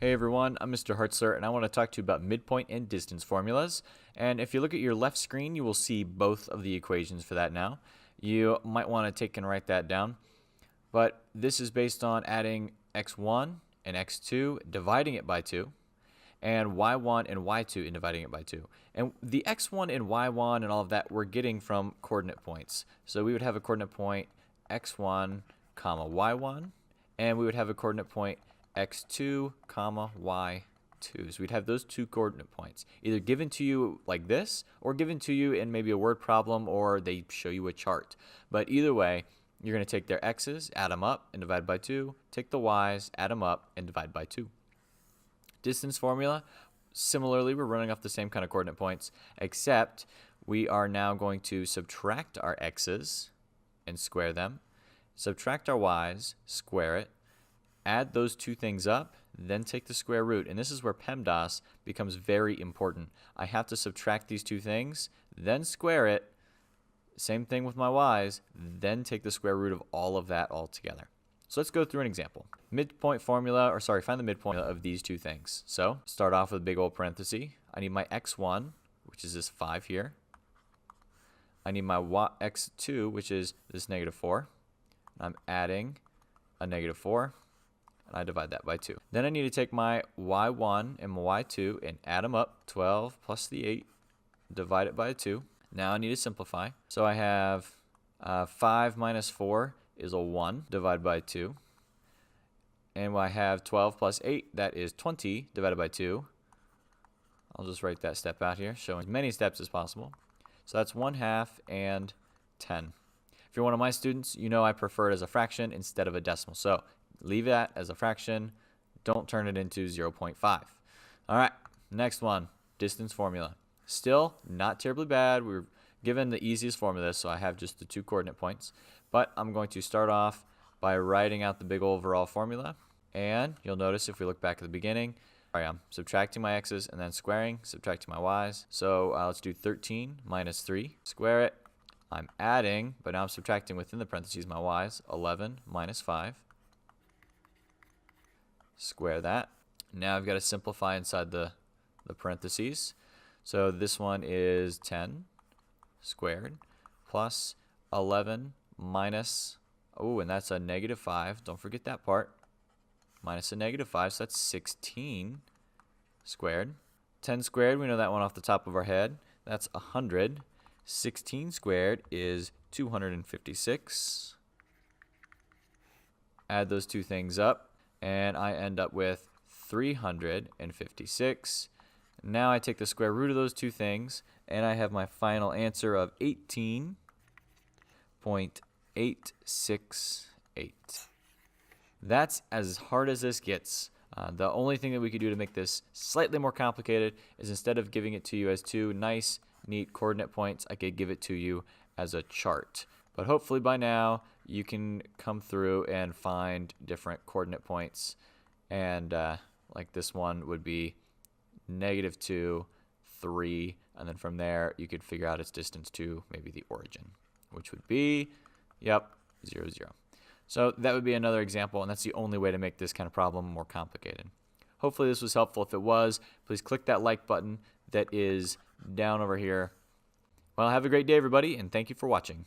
Hey everyone, I'm Mr. Hartzler, and I want to talk to you about midpoint and distance formulas. And if you look at your left screen, you will see both of the equations for that now. You might want to take and write that down. But this is based on adding x1 and x2, dividing it by 2, and y1 and y2 and dividing it by 2. And the x1 and y1 and all of that we're getting from coordinate points. So we would have a coordinate point x1, comma y1, and we would have a coordinate point x2, comma y2. So we'd have those two coordinate points, either given to you like this, or given to you in maybe a word problem, or they show you a chart. But either way, you're going to take their x's, add them up, and divide by 2. Take the y's, add them up, and divide by 2. Distance formula, similarly, we're running off the same kind of coordinate points, except we are now going to subtract our x's and square them, subtract our y's, square it, add those two things up, then take the square root. And this is where PEMDAS becomes very important. I have to subtract these two things, then square it. Same thing with my y's, then take the square root of all of that all together. So let's go through an example. Midpoint formula, or sorry, find the midpoint of these two things. So start off with a big old parenthesis. I need my x1, which is this 5 here. I need my x2, which is this -4. I'm adding a -4. And I divide that by 2. Then I need to take my y1 and my y2 and add them up. 12 plus the 8, divide it by 2. Now I need to simplify. So I have 5 minus 4 is a 1, divided by 2. And I have 12 plus 8, that is 20, divided by 2. I'll just write that step out here, showing as many steps as possible. So that's 1/2 and 10. If you're one of my students, you know I prefer it as a fraction instead of a decimal. So leave that as a fraction. Don't turn it into 0.5. All right, next one, distance formula. Still not terribly bad. We were given the easiest formula, so I have just the two coordinate points. But I'm going to start off by writing out the big overall formula. And you'll notice if we look back at the beginning, I'm subtracting my x's and then squaring, subtracting my y's. So let's do 13 minus 3, square it. I'm adding, but now I'm subtracting within the parentheses my y's, 11 minus 5. Square that. Now I've got to simplify inside the parentheses. So this one is 10 squared plus 11 minus, oh, and that's a -5. Don't forget that part. Minus a -5, so that's 16 squared. 10 squared, we know that one off the top of our head. That's 100. 16 squared is 256. Add those two things up, and I end up with 356. Now I take the square root of those two things, and I have my final answer of 18.868. That's as hard as this gets. The only thing that we could do to make this slightly more complicated is instead of giving it to you as two nice, neat coordinate points, I could give it to you as a chart. But hopefully by now you can come through and find different coordinate points, and like this one would be -2, 3, and then from there you could figure out its distance to maybe the origin, which would be, yep, 0, 0. So that would be another example, and that's the only way to make this kind of problem more complicated. Hopefully this was helpful. If it was, please click that like button that is down over here. Well, have a great day, everybody, and thank you for watching.